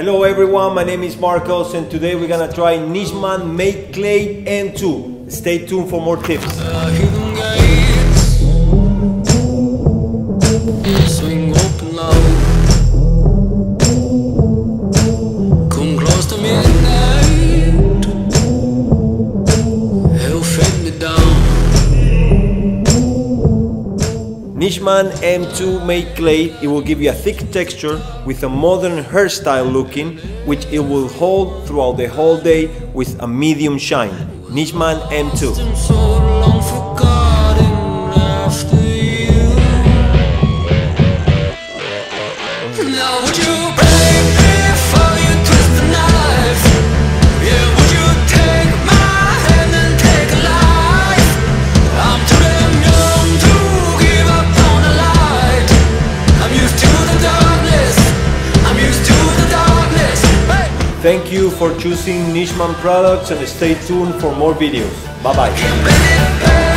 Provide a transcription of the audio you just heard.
Hello everyone, my name is Marcos and today we're gonna try Nishman Matte Clay M2. Stay tuned for more tips. Swing open low. Come close to midnight. He'll fade me down. Nishman M2 Matte Clay, it will give you a thick texture with a modern hairstyle looking, which it will hold throughout the whole day with a medium shine. Nishman M2. So long forgotten after you. Now would you break me for you twist the knife? Yeah, would you take my hand and take a life? I'm too damn young to give up on the light. I'm used to the darkness. I'm used to the darkness. Hey! Thank you for choosing Nishman products and stay tuned for more videos. Bye bye.